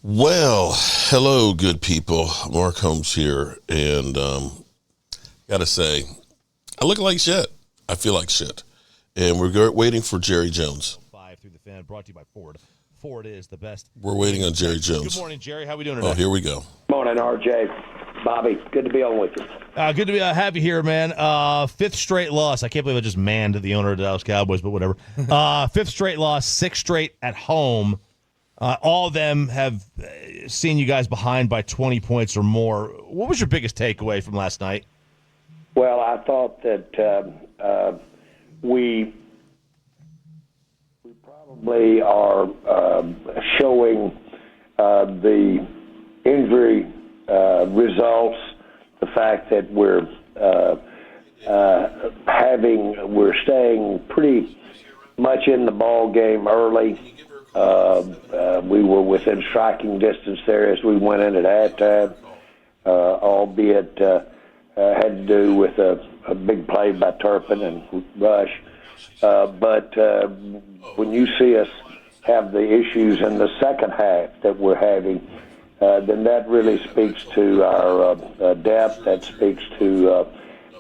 Well, hello, good people. Mark Holmes here, and gotta say, I look like shit. I feel like shit, and we're waiting for Jerry Jones. 5 through the fan, brought to you by Ford. Ford is the best. We're waiting on Jerry Jones. Good morning, Jerry. How we doing today? Oh, here we go. Morning, RJ. Bobby, good to be on with you. Good to have you here, man. Fifth straight loss. I can't believe I just manned the owner of the Dallas Cowboys, but whatever. Fifth straight loss, sixth straight at home. All of them have seen you guys behind by 20 points or more. What was your biggest takeaway from last night? Well, I thought that we probably are showing the injury results, the fact that we're staying pretty much in the ball game early. We were within striking distance there as we went in at halftime, albeit had to do with a big play by Turpin and Rush. But when you see us have the issues in the second half that we're having, then that really speaks to our depth. That speaks to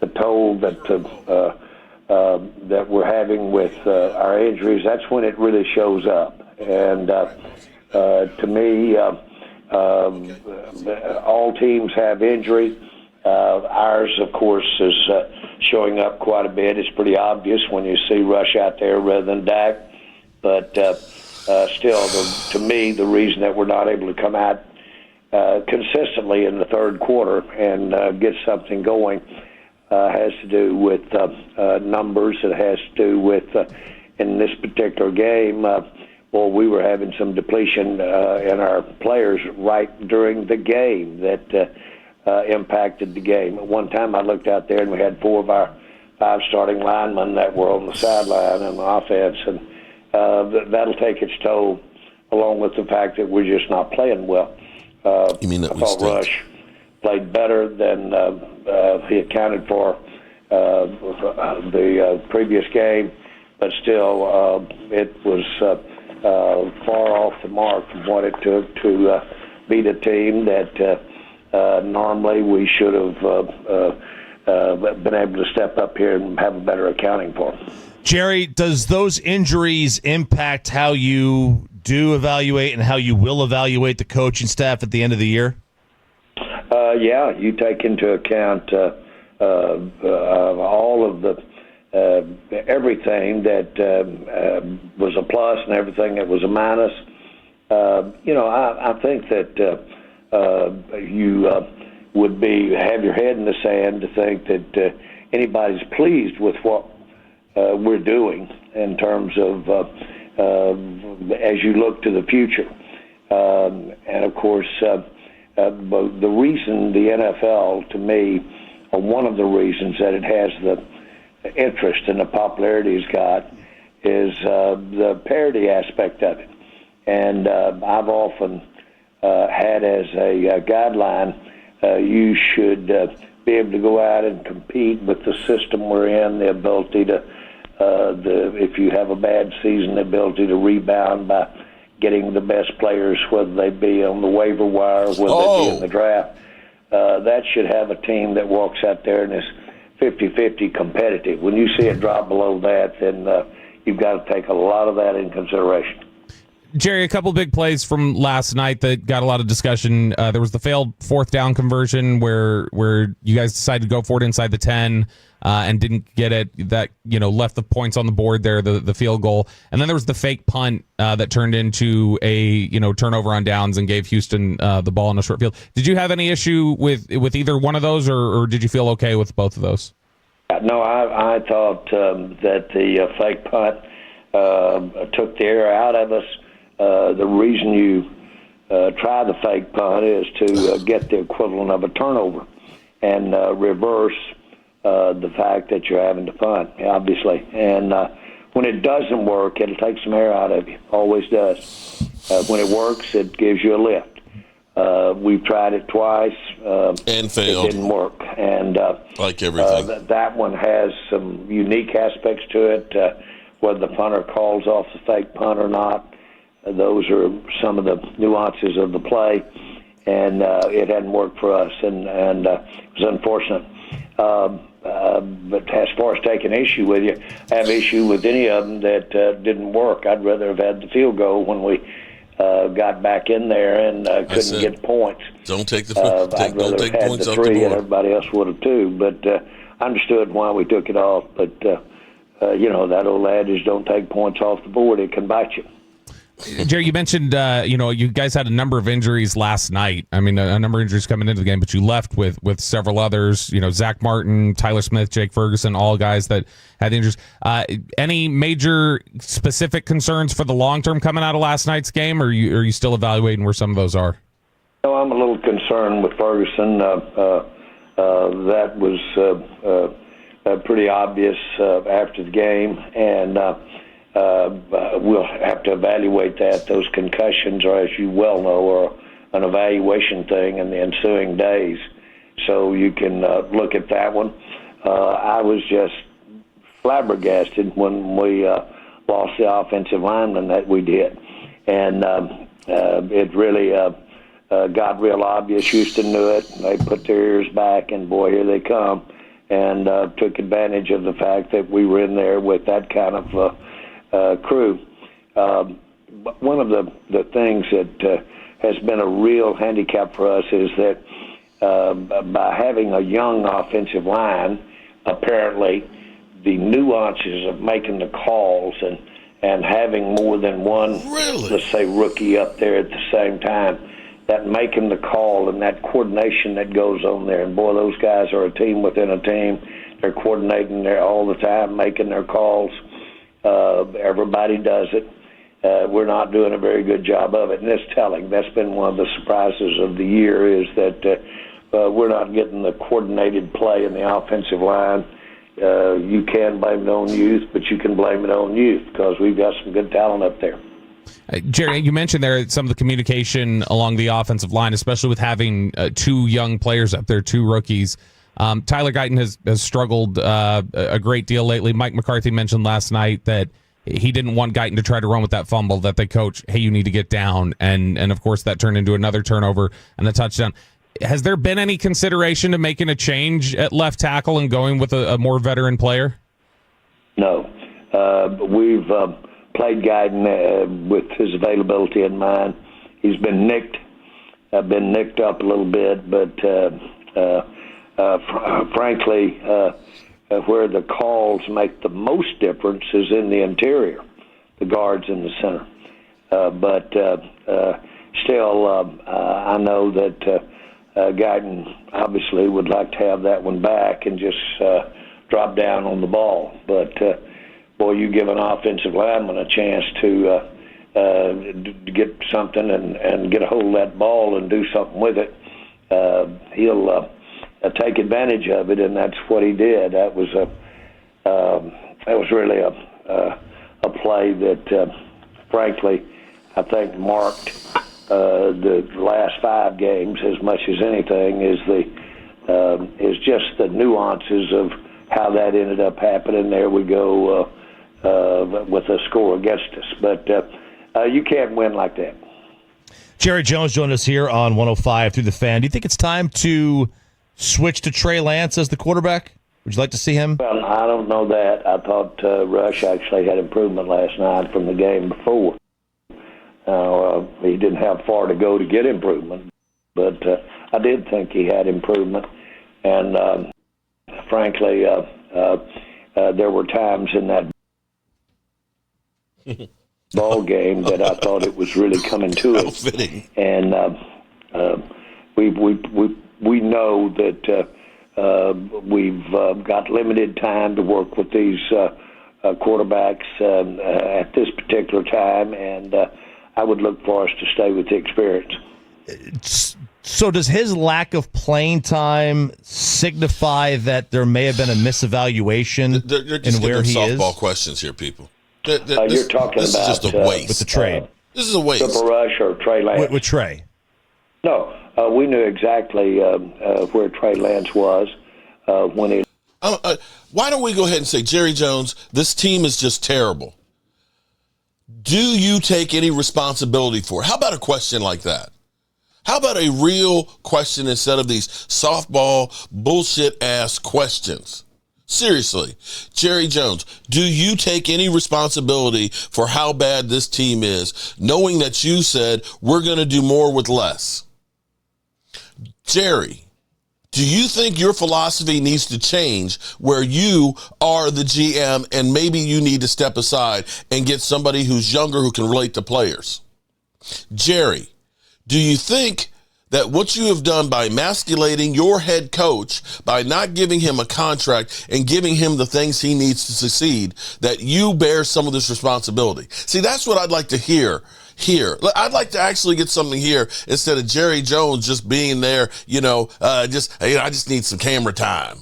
the toll that we're having with our injuries. That's when it really shows up. And to me, all teams have injury. Ours, of course, is showing up quite a bit. It's pretty obvious when you see Rush out there rather than Dak. But still, to me, the reason that we're not able to come out consistently in the third quarter and get something going has to do with numbers. It has to do with, in this particular game, we were having some depletion in our players right during the game that impacted the game. At one time I looked out there and we had 4 of our 5 starting linemen that were on the sideline on the offense, and that'll take its toll, along with the fact that we're just not playing well. You mean that I thought Rush played better than he accounted for the previous game, but still it was far off the mark from what it took to beat a team that normally we should have been able to step up here and have a better accounting for. Jerry, does those injuries impact how you do evaluate and how you will evaluate the coaching staff at the end of the year? Yeah, you take into account all of the everything that was a plus and everything that was a minus. I think that you would have your head in the sand to think that anybody's pleased with what we're doing in terms of as you look to the future. And of course, the reason the NFL, to me, one of the reasons that it has the interest and the popularity it's got is the parity aspect of it. And I've often had as a guideline, you should be able to go out and compete with the system we're in, the ability to, if you have a bad season, the ability to rebound by getting the best players, whether they be on the waiver wire, whether they be in the draft. That should have a team that walks out there and is 50-50 competitive. When you see it drop below that, then you've got to take a lot of that in consideration. Jerry, a couple big plays from last night that got a lot of discussion. There was the failed 4th down conversion where you guys decided to go for it inside the 10 and didn't get it. That left the points on the board there, the field goal. And then there was the fake punt that turned into a turnover on downs and gave Houston the ball in a short field. Did you have any issue with either one of those, or did you feel okay with both of those? No, I thought that the fake punt took the air out of us. The reason you try the fake punt is to get the equivalent of a turnover and reverse the fact that you're having to punt, obviously. And when it doesn't work, it'll take some air out of you. Always does. When it works, it gives you a lift. We've tried it twice. And failed. It didn't work. And like everything. That one has some unique aspects to it, whether the punter calls off the fake punt or not. those are some of the nuances of the play, and it hadn't worked for us, and it was unfortunate. But as far as taking issue with you, I have issue with any of them that didn't work. I'd rather have had the field goal when we got back in there and couldn't get points. Don't take the I'd rather don't take have had points the off the three, and board. everybody else would have too. But I understood why we took it off. But that old adage, don't take points off the board, it can bite you. Jerry, you mentioned, you guys had a number of injuries last night. I mean, a number of injuries coming into the game, but you left with several others, Zach Martin, Tyler Smith, Jake Ferguson, all guys that had injuries. Any major specific concerns for the long term coming out of last night's game, or are you still evaluating where some of those are? No, I'm a little concerned with Ferguson. That was pretty obvious after the game, and we'll have to evaluate that. Those concussions are, as you well know, are an evaluation thing in the ensuing days. So you can look at that one. I was just flabbergasted when we lost the offensive lineman that we did. And it really got real obvious. Houston knew it. They put their ears back, and boy, here they come. And took advantage of the fact that we were in there with that kind of crew. But one of the things that has been a real handicap for us is that by having a young offensive line, apparently the nuances of making the calls and having more than one, let's say, rookie up there at the same time, that making the call and that coordination that goes on there. And boy, those guys are a team within a team. They're coordinating there all the time, making their calls. Everybody does it. We're not doing a very good job of it, and it's telling. That's been one of the surprises of the year, is that we're not getting the coordinated play in the offensive line. You can blame it on youth, but you can blame it on youth because we've got some good talent up there. Jerry, you mentioned there some of the communication along the offensive line, especially with having two young players up there, two rookies. Tyler Guyton has struggled a great deal lately. Mike McCarthy mentioned last night that he didn't want Guyton to try to run with that fumble, that they coach, hey, you need to get down. And of course, that turned into another turnover and a touchdown. Has there been any consideration to making a change at left tackle and going with a more veteran player? No. We've played Guyton with his availability in mind. He's been nicked. Been nicked up a little bit, but frankly, where the calls make the most difference is in the interior, the guards in the center. But still, I know that Guyton obviously would like to have that one back and just drop down on the ball. But, boy, you give an offensive lineman a chance to get something and get a hold of that ball and do something with it, he'll take advantage of it, and that's what he did. That was really a play that, frankly, I think marked the last 5 games as much as anything. Is just the nuances of how that ended up happening. There we go with a score against us, but you can't win like that. Jerry Jones joined us here on 105 through the Fan. Do you think it's time to switch to Trey Lance as the quarterback? Would you like to see him? Well, I don't know that. I thought Rush actually had improvement last night from the game before. He didn't have far to go to get improvement, but I did think he had improvement. And frankly, there were times in that ball game that I thought it was really coming to us. And we know that we've got limited time to work with these quarterbacks at this particular time, and I would look for us to stay with the experience. So does his lack of playing time signify that there may have been a misevaluation they're just in where he is? Softball questions here, people. You're talking this about is just a waste. With the trade. This is a waste. Super Rush or Trey Lance? With Trey. No, we knew exactly where Trey Lance was when he... Why don't we go ahead and say, Jerry Jones, this team is just terrible. Do you take any responsibility for it? How about a question like that? How about a real question instead of these softball bullshit ass questions? Seriously, Jerry Jones, do you take any responsibility for how bad this team is, knowing that you said we're going to do more with less? Jerry, do you think your philosophy needs to change where you are the GM and maybe you need to step aside and get somebody who's younger who can relate to players? Jerry, do you think that what you have done by emasculating your head coach, by not giving him a contract and giving him the things he needs to succeed, that you bear some of this responsibility? See, that's what I'd like to hear here. I'd like to actually get something here instead of Jerry Jones just being there, I just need some camera time.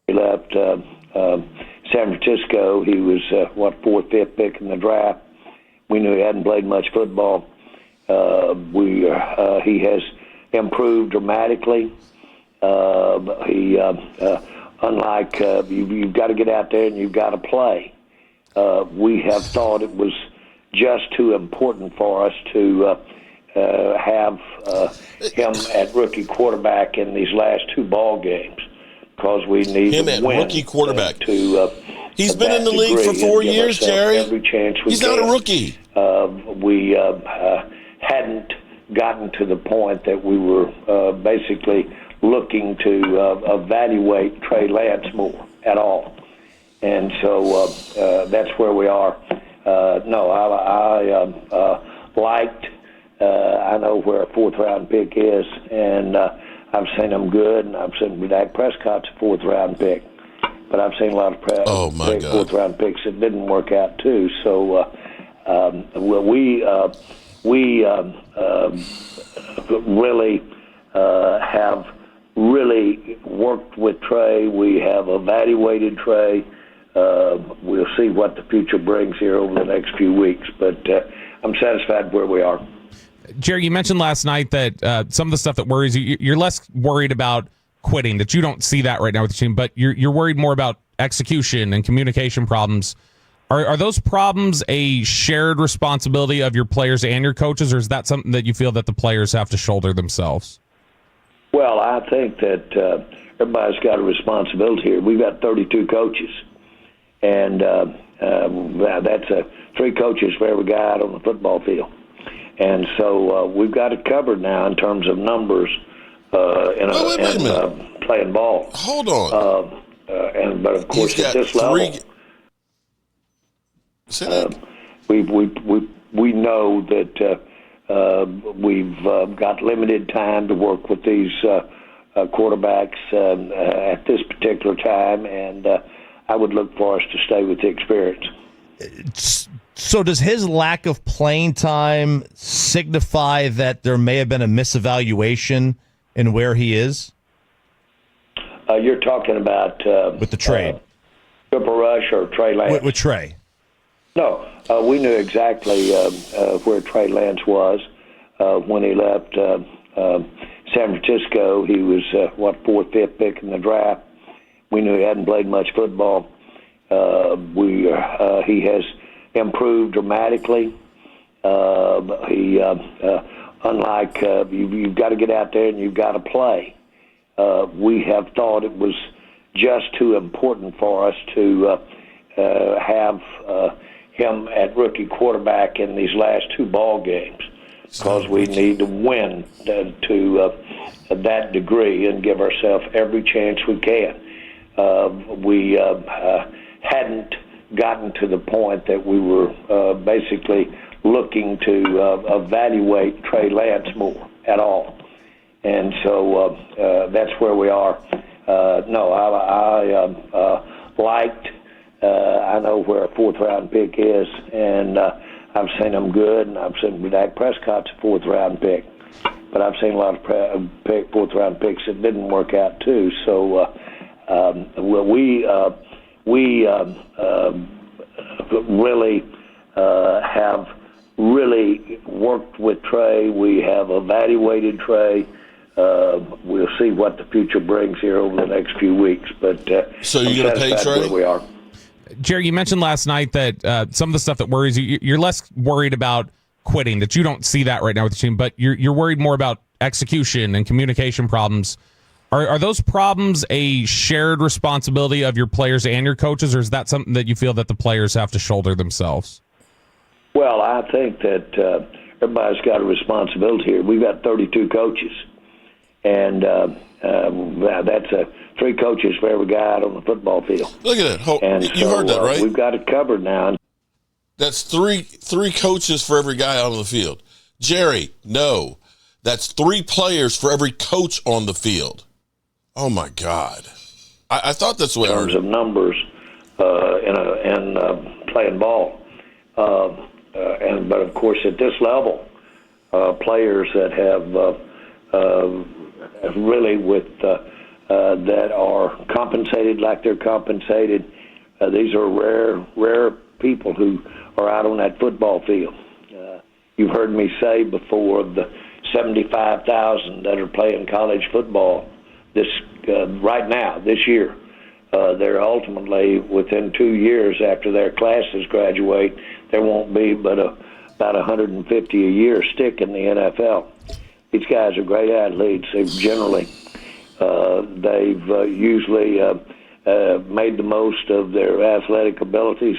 He left San Francisco. He was, fourth, fifth pick in the draft. We knew he hadn't played much football. He has improved dramatically. Unlike you've got to get out there and you've got to play. We have thought it was just too important for us to have him at rookie quarterback in these last two ball games because we need him to at win rookie quarterback. He's been in the league for 4 years, Jerry. Every chance we He's can. not a rookie. We hadn't gotten to the point that we were basically looking to evaluate Trey Lance more at all. And so that's where we are. I liked, I know where a fourth-round pick is, and I've seen him good, and I've seen Dak Prescott's a fourth-round pick. But I've seen a lot of fourth-round picks that didn't work out, too. So we really have really worked with Trey. We have evaluated Trey. We'll see what the future brings here over the next few weeks, but I'm satisfied where we are. Jerry, you mentioned last night that some of the stuff that worries you, you're less worried about quitting, that you don't see that right now with the team, but you're worried more about execution and communication problems. Are those problems a shared responsibility of your players and your coaches, or is that something that you feel that the players have to shoulder themselves? Well, I think that everybody's got a responsibility here. We've got 32 coaches, and that's 3 coaches for every guy out on the football field. And so we've got it covered now in terms of numbers and playing ball. Hold on. But of course, at this level, we know that we've got limited time to work with these quarterbacks at this particular time, and I would look for us to stay with the experience. So does his lack of playing time signify that there may have been a misevaluation in where he is? You're talking about with the trade, Triple Rush or Trey Lance? With Trey. No, we knew exactly where Trey Lance was when he left San Francisco. He was fourth, fifth pick in the draft. We knew he hadn't played much football. He has improved dramatically. Unlike you've got to get out there and you've got to play. We have thought it was just too important for us to have him at rookie quarterback in these last two ball games because we need to win to that degree and give ourselves every chance we can. We hadn't gotten to the point that we were basically looking to evaluate Trey Lance more at all. And so that's where we are. I liked, I know where a fourth-round pick is, and I've seen him good, and I've seen Dak Prescott's a fourth-round pick. But I've seen a lot of fourth-round picks that didn't work out, too. So we really have really worked with Trey. We have evaluated Trey. We'll see what the future brings here over the next few weeks. But so you're going to pay Trey? Where we are. Jerry, you mentioned last night that some of the stuff that worries you, you're less worried about quitting, that you don't see that right now with the team, but you're worried more about execution and communication problems. Are those problems a shared responsibility of your players and your coaches, or is that something that you feel that the players have to shoulder themselves? Well, I think that everybody's got a responsibility here. We've got 32 coaches, and that's 3 coaches for every guy out on the football field. Look at that. And you heard that, right? We've got it covered now. That's three coaches for every guy out on the field. Jerry, no. That's 3 players for every coach on the field. Oh, my God. I thought that's what in terms of numbers in playing ball. But, of course, at this level, players that have really that are compensated like they're compensated, these are rare people who are out on that football field. You've heard me say before, the 75,000 that are playing college football right now, this year, they're ultimately, within 2 years after their classes graduate, there won't be but about 150 a year stick in the NFL. These guys are great athletes. They've usually made the most of their athletic abilities.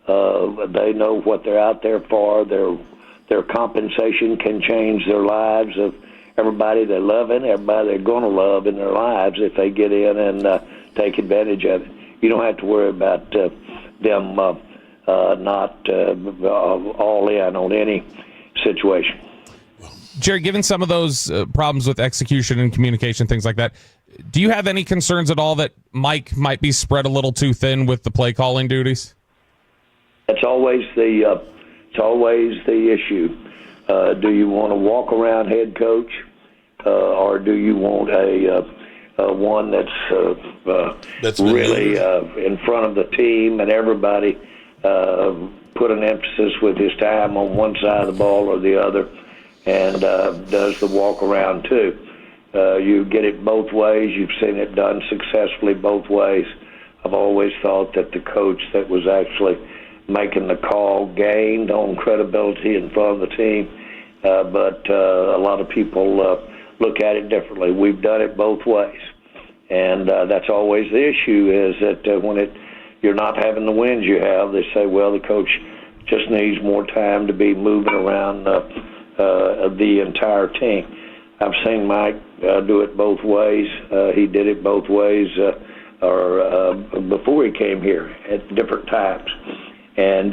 They know what they're out there for. Their compensation can change their lives of everybody they love and everybody they're going to love in their lives if they get in and take advantage of it. You don't have to worry about them not all in on any situation. Jerry, given some of those problems with execution and communication, things like that, do you have any concerns at all that Mike might be spread a little too thin with the play calling duties? It's always the issue. Do you want a walk around head coach, or do you want a one that's really in front of the team and everybody put an emphasis with his time on one side of the ball or the other, and does the walk around too? You get it both ways. You've seen it done successfully both ways. I've always thought that the coach that was actually making the call gained on credibility in front of the team, but a lot of people look at it differently. We've done it both ways, and that's always the issue, is that when you're not having the wins you have, they say, well, the coach just needs more time to be moving around the entire team. I've seen Mike do it both ways. He did it both ways before he came here at different times. And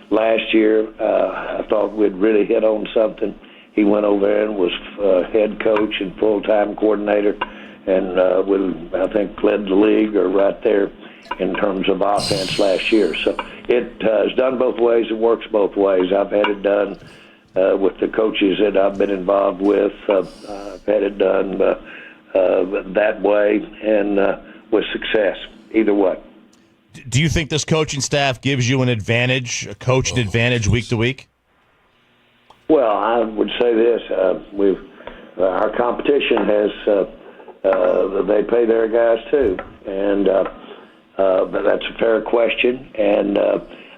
last year, I thought we'd really hit on something. He went over there and was head coach and full-time coordinator, and I think led the league or right there in terms of offense last year. So it is done both ways. It works both ways. I've had it done with the coaches that I've been involved with. I've had it done that way and with success, either way. Do you think this coaching staff gives you an advantage, a coaching advantage week to week? Well, I would say this: our competition has they pay their guys too, and but that's a fair question. And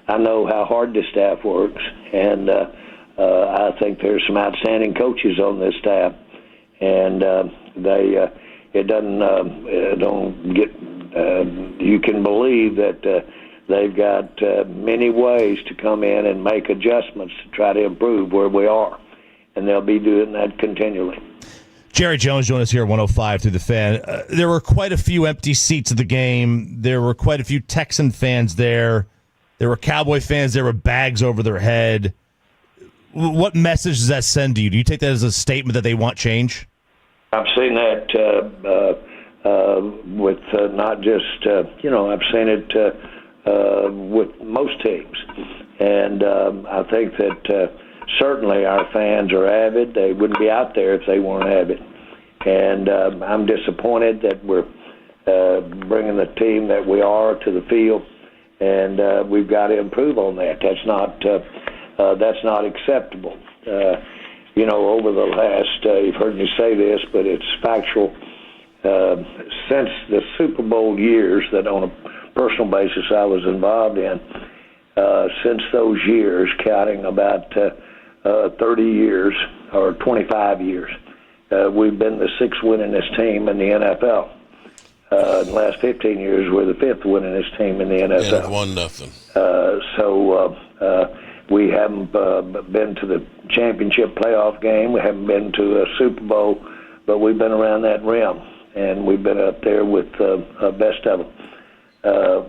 I know how hard this staff works, and I think there's some outstanding coaches on this staff, and it don't get. You can believe that they've got many ways to come in and make adjustments to try to improve where we are, and they'll be doing that continually. Jerry Jones joined us here at 105 through the Fan. There were quite a few empty seats at the game. There were quite a few Texan fans there. There were Cowboy fans. There were bags over their head. What message does that send to you? Do you take that as a statement that they want change? I've seen that with not just, I've seen it with most teams. And I think that certainly our fans are avid. They wouldn't be out there if they weren't avid. And I'm disappointed that we're bringing the team that we are to the field, and we've got to improve on that. That's not acceptable. Over the last, you've heard me say this, but it's factual. Since the Super Bowl years, that on a personal basis I was involved in. Since those years, counting about 30 years or 25 years, we've been the sixth winningest team in the NFL. In the last 15 years, we're the fifth winningest team in the NFL. And 1-0. We haven't been to the championship playoff game. We haven't been to a Super Bowl, but we've been around that rim, and we've been up there with the best of them.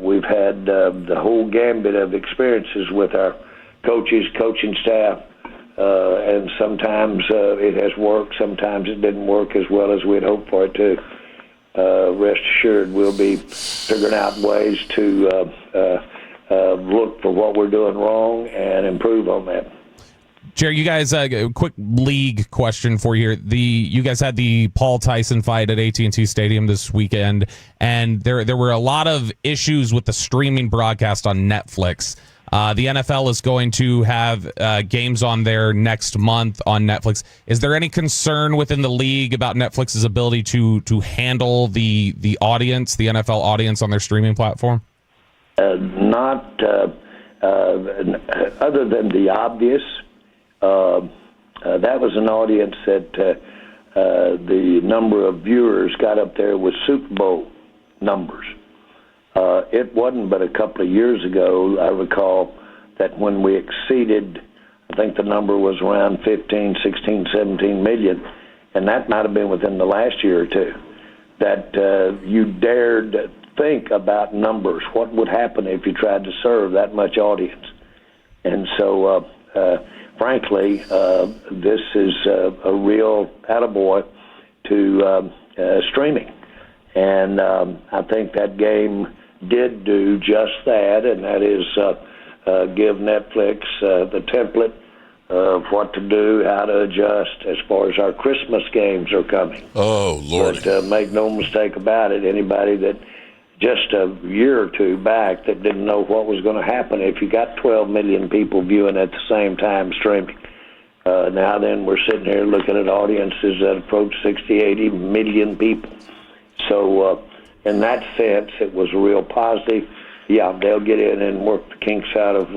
We've had the whole gambit of experiences with our coaches, coaching staff, and sometimes it has worked, sometimes it didn't work as well as we'd hoped for it to. Rest assured, we'll be figuring out ways to look for what we're doing wrong and improve on that. Jerry, you guys, a quick league question for you here. You guys had the Paul Tyson fight at AT&T Stadium this weekend, and there were a lot of issues with the streaming broadcast on Netflix. The NFL is going to have games on there next month on Netflix. Is there any concern within the league about Netflix's ability to handle the audience, the NFL audience on their streaming platform? Not other than the obvious. That was an audience that the number of viewers got up there with Super Bowl numbers. It wasn't but a couple of years ago, I recall, that when we exceeded, I think the number was around 15, 16, 17 million, and that might have been within the last year or two, that you dared think about numbers. What would happen if you tried to serve that much audience? And so, frankly, this is a real attaboy to streaming. And I think that game did do just that, and that is give Netflix the template of what to do, how to adjust as far as our Christmas games are coming. Oh, Lord. But make no mistake about it, anybody that just a year or two back that didn't know what was going to happen if you got 12 million people viewing at the same time streaming. Now then, we're sitting here looking at audiences that approach 60, 80 million people. So in that sense, it was a real positive. Yeah, they'll get in and work the kinks out of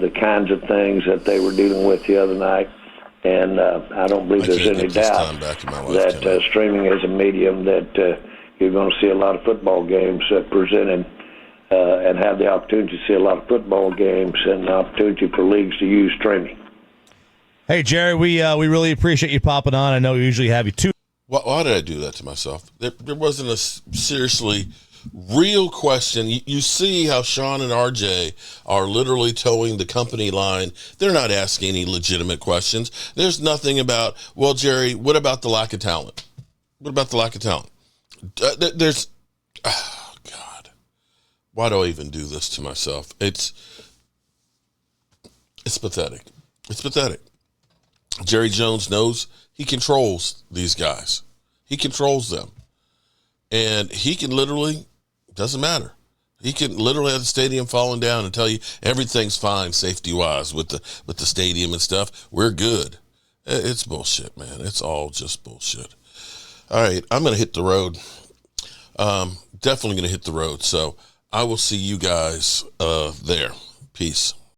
the kinds of things that they were dealing with the other night. And I don't believe there's any doubt that streaming is a medium that you're going to see a lot of football games presented and have the opportunity to see a lot of football games and the opportunity for leagues to use streaming. Hey, Jerry, we really appreciate you popping on. I know we usually have you too. Why did I do that to myself? There wasn't a seriously real question. You see how Sean and RJ are literally towing the company line. They're not asking any legitimate questions. There's nothing about, well, Jerry, what about the lack of talent? What about the lack of talent? There's, oh, God. Why do I even do this to myself? It's pathetic. It's pathetic. Jerry Jones knows he controls these guys. He controls them. And he can literally, doesn't matter. He can literally have the stadium falling down and tell you everything's fine safety-wise with the stadium and stuff. We're good. It's bullshit, man. It's all just bullshit. All right, I'm going to hit the road. Definitely going to hit the road. So I will see you guys there. Peace.